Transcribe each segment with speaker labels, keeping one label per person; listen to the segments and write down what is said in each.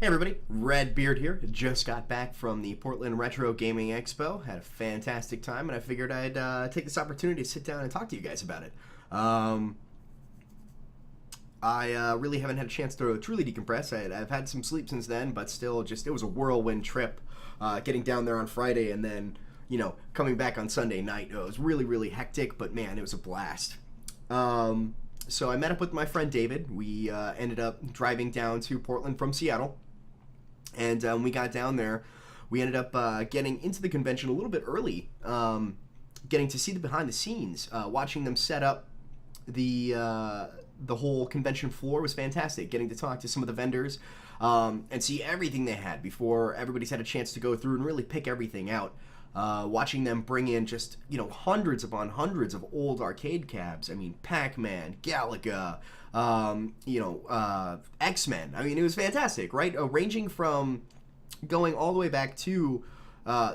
Speaker 1: Hey everybody, Redbeard here. Just got back from the Portland Retro Gaming Expo. Had a fantastic time, and I figured I'd take this opportunity to sit down and talk to you guys about it. I really haven't had a chance to truly decompress. I've had some sleep since then, but still, it was a whirlwind trip. Getting down there on Friday and then, coming back on Sunday night. It was really, really hectic, but man, it was a blast. So I met up with my friend David. We ended up driving down to Portland from Seattle. And when we got down there, we ended up getting into the convention a little bit early, getting to see the behind the scenes. Watching them set up the whole convention floor was fantastic. Getting to talk to some of the vendors and see everything they had before everybody's had a chance to go through and really pick everything out. Watching them bring in just, hundreds upon hundreds of old arcade cabs. I mean, Pac-Man, Galaga, X-Men. I mean, it was fantastic, right? Ranging from going all the way back to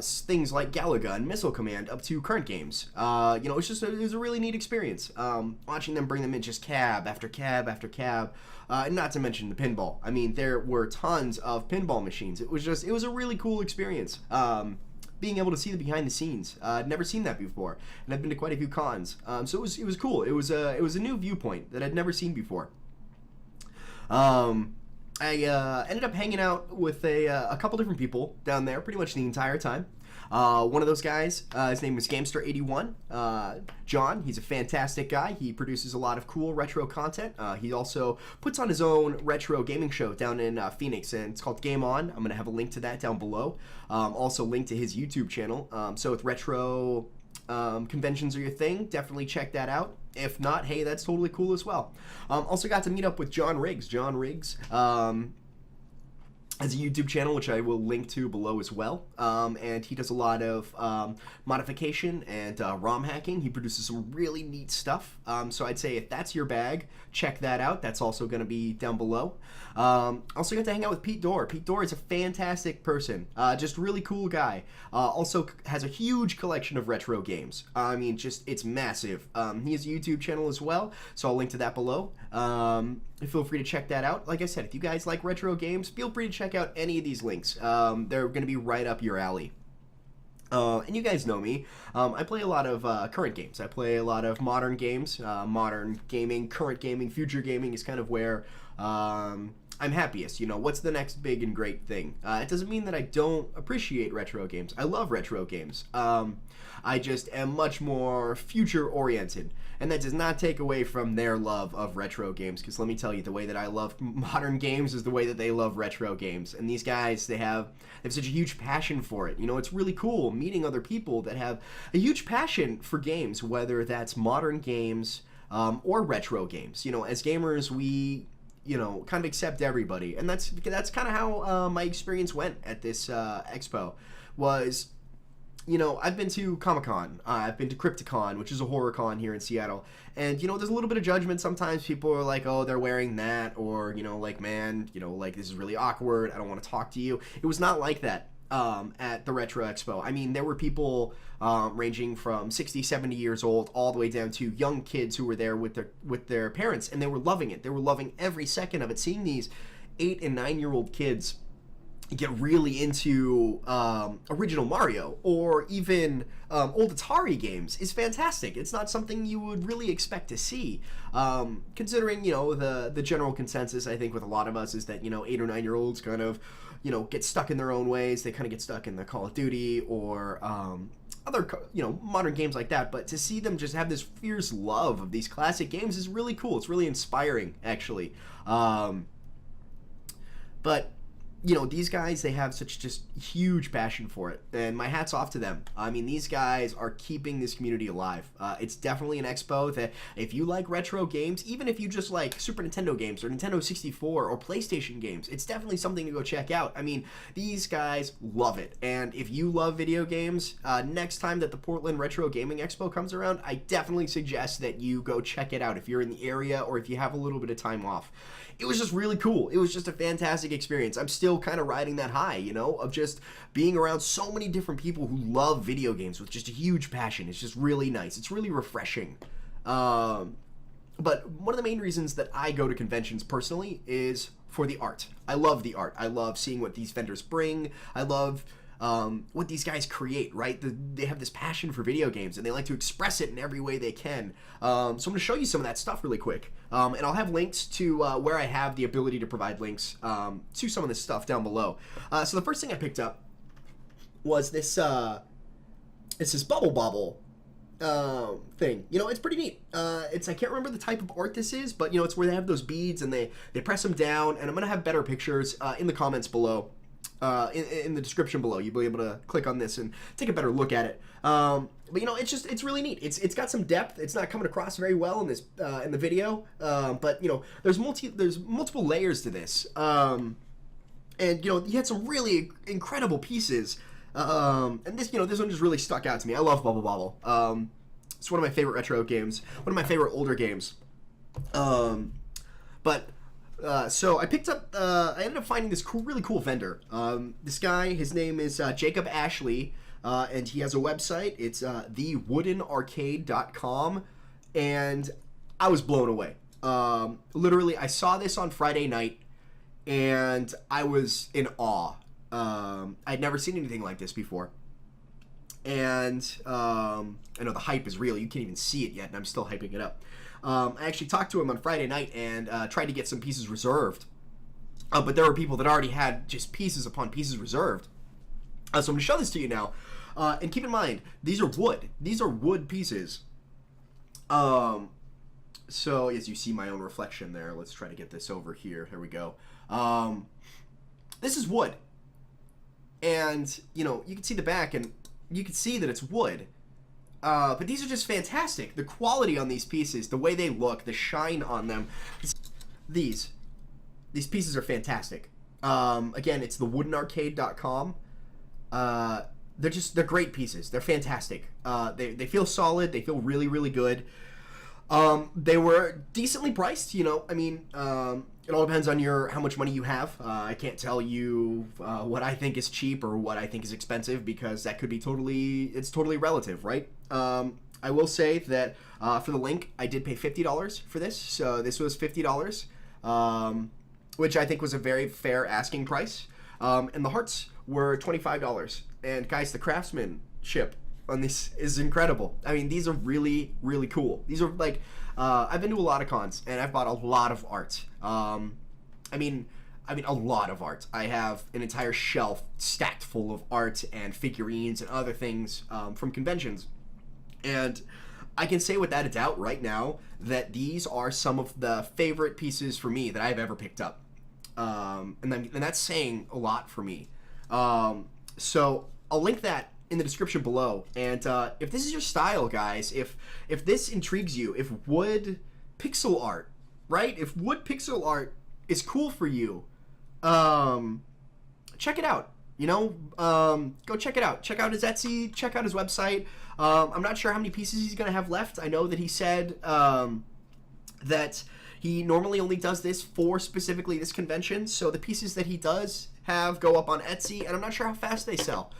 Speaker 1: things like Galaga and Missile Command up to current games. It was a really neat experience. Watching them bring them in just cab after cab after cab. Not to mention the pinball. I mean, there were tons of pinball machines. It was a really cool experience. Being able to see the behind the scenes. I'd never seen that before, and I've been to quite a few cons. So it was cool. It was a new viewpoint that I'd never seen before. I ended up hanging out with a couple different people down there pretty much the entire time. One of those guys, his name was Gamester81. John, he's a fantastic guy. He produces a lot of cool retro content. He also puts on his own retro gaming show down in Phoenix, and it's called Game On. I'm going to have a link to that down below. Also link to his YouTube channel. So if retro conventions are your thing, definitely check that out. If not, hey, that's totally cool as well. Also got to meet up with John Riggs. John Riggs has a YouTube channel, which I will link to below as well. And he does a lot of modification and ROM hacking. He produces some really neat stuff. So I'd say if that's your bag, check that out. That's also going to be down below. Also got to hang out with Pete Dorr. Pete Dorr is a fantastic person. Just really cool guy. Also has a huge collection of retro games. I mean, it's massive. He has a YouTube channel as well, so I'll link to that below. Feel free to check that out. Like I said, if you guys like retro games, feel free to check out any of these links. They're going to be right up your alley. And you guys know me. I play a lot of current games. I play a lot of modern games. Modern gaming, current gaming, future gaming is kind of where I'm happiest. What's the next big and great thing? It doesn't mean that I don't appreciate retro games. I love retro games. I just am much more future-oriented. And that does not take away from their love of retro games, because let me tell you, the way that I love modern games is the way that they love retro games. And these guys, they have such a huge passion for it. It's really cool meeting other people that have a huge passion for games, whether that's modern games or retro games. As gamers, we kind of accept everybody. And that's kind of how my experience went at this expo. Was, I've been to Comic-Con, I've been to Crypticon, which is a horror con here in Seattle, and, there's a little bit of judgment. Sometimes people are like, oh, they're wearing that, or, man, this is really awkward, I don't want to talk to you. It was not like that at the Retro Expo. I mean, there were people ranging from 60, 70 years old all the way down to young kids who were there with their parents, and they were loving it. They were loving every second of it. Seeing these 8 and 9-year-old kids get really into original Mario or even old Atari games is fantastic. It's not something you would really expect to see, considering the general consensus, I think, with a lot of us is that 8 or 9-year-olds kind of get stuck in their own ways. They kind of get stuck in the Call of Duty or other modern games like that. But to see them just have this fierce love of these classic games is really cool. It's really inspiring, actually. But these guys, they have such just huge passion for it, and my hat's off to them. I mean, these guys are keeping this community alive. It's definitely an expo that if you like retro games, even if you just like Super Nintendo games or Nintendo 64 or PlayStation games, it's definitely something to go check out. I mean, these guys love it, and if you love video games, next time that the Portland Retro Gaming Expo comes around, I definitely suggest that you go check it out if you're in the area or if you have a little bit of time off. It was just really cool. It was just a fantastic experience. I'm still kind of riding that high, of just being around so many different people who love video games with just a huge passion. It's just really nice. It's really refreshing. But one of the main reasons that I go to conventions personally is for the art. I love the art. I love seeing what these vendors bring. I love what these guys create, right? They have this passion for video games, and they like to express it in every way they can. So I'm going to show you some of that stuff really quick. And I'll have links to where I have the ability to provide links to some of this stuff down below. So the first thing I picked up was this, it's this Bubble Bobble thing. You know, it's pretty neat. I can't remember the type of art this is, but, you know, it's where they have those beads and they press them down, and I'm going to have better pictures in the comments below. In the description below, you'll be able to click on this and take a better look at it. But you know, it's really neat. It's got some depth. It's not coming across very well in this in the video, but you know, there's multiple layers to this. And you know, you had some really incredible pieces. And this one just really stuck out to me. I love Bubble Bobble. It's one of my favorite retro games. One of my favorite older games. So I picked up, I ended up finding this really cool vendor. This guy, his name is Jacob Ashley, and he has a website. It's thewoodenarcade.com, and I was blown away. Literally, I saw this on Friday night, and I was in awe. I'd never seen anything like this before. And I know the hype is real. You can't even see it yet, and I'm still hyping it up. I actually talked to him on Friday night and tried to get some pieces reserved. But there were people that already had just pieces upon pieces reserved. So I'm going to show this to you now. And keep in mind, these are wood. These are wood pieces. So as you see my own reflection there, let's try to get this over here. Here we go. This is wood. And, you know, you can see the back and you can see that it's wood. But these are just fantastic. The quality on these pieces, the way they look, the shine on them. These pieces are fantastic. Again, it's thewoodenarcade.com. They're great pieces. They're fantastic. They feel solid. They feel really, really good. They were decently priced, you know. I mean, it all depends on how much money you have. I can't tell you what I think is cheap or what I think is expensive, because that could be it's totally relative, right? I will say that for the link, I did pay $50 for this. So this was $50, which I think was a very fair asking price. And the hearts were $25. And guys, the craftsmanship on this is incredible. I mean, these are really, really cool. These are like, I've been to a lot of cons and I've bought a lot of art. I mean a lot of art. I have an entire shelf stacked full of art and figurines and other things from conventions. And I can say without a doubt right now that these are some of the favorite pieces for me that I've ever picked up. And that's saying a lot for me. So I'll link that in the description below. And if this is your style, guys, if this intrigues you, if wood pixel art, right? If wood pixel art is cool for you, check it out. You know, go check it out. Check out his Etsy. Check out his website. I'm not sure how many pieces he's going to have left. I know that he said that he normally only does this for specifically this convention. So the pieces that he does have go up on Etsy, and I'm not sure how fast they sell.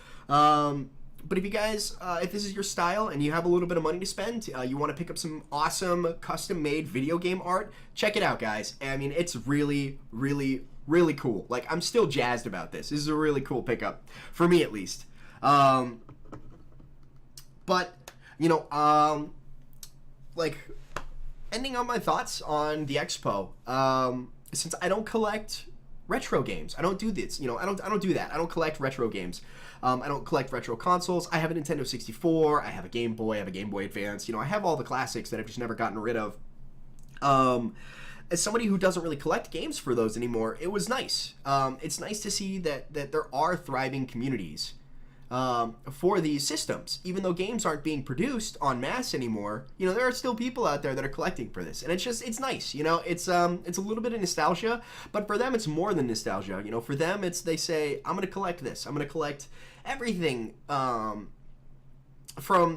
Speaker 1: But if you guys, if this is your style and you have a little bit of money to spend, you want to pick up some awesome custom-made video game art, check it out, guys. I mean, it's really, really, really cool. Like, I'm still jazzed about this. This is a really cool pickup, for me at least. But, you know, like, ending on my thoughts on the expo, since I don't collect retro games, I don't do this, you know, I don't do that. I don't collect retro games. I don't collect retro consoles. I have a Nintendo 64, I have a Game Boy, I have a Game Boy Advance, you know, I have all the classics that I've just never gotten rid of. As somebody who doesn't really collect games for those anymore, it was nice. It's nice to see that there are thriving communities for these systems. Even though games aren't being produced en masse anymore, you know, there are still people out there that are collecting for this, and it's nice. You know, it's a little bit of nostalgia, but for them it's more than nostalgia. You know, for them they say, I'm gonna collect this. I'm gonna collect everything from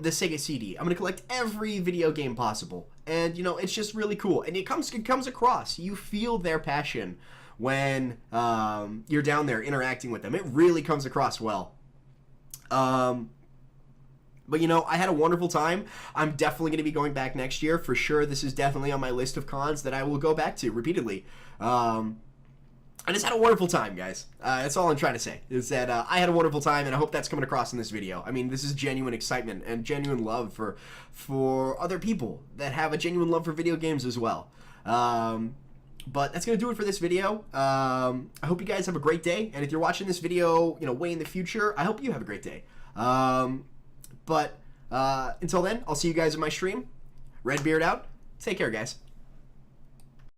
Speaker 1: the Sega CD. I'm gonna collect every video game possible, and you know, it's just really cool, and it comes across. You feel their passion when you're down there interacting with them. It really comes across well. But you know, I had a wonderful time. I'm definitely going to be going back next year for sure. This is definitely on my list of cons that I will go back to repeatedly. I just had a wonderful time, guys. That's all I'm trying to say, is that I had a wonderful time, and I hope that's coming across in this video. I mean, this is genuine excitement and genuine love for other people that have a genuine love for video games as well. But that's going to do it for this video. I hope you guys have a great day, and if you're watching this video, way in the future, I hope you have a great day. But until then, I'll see you guys in my stream. Redbeard out. Take care, guys.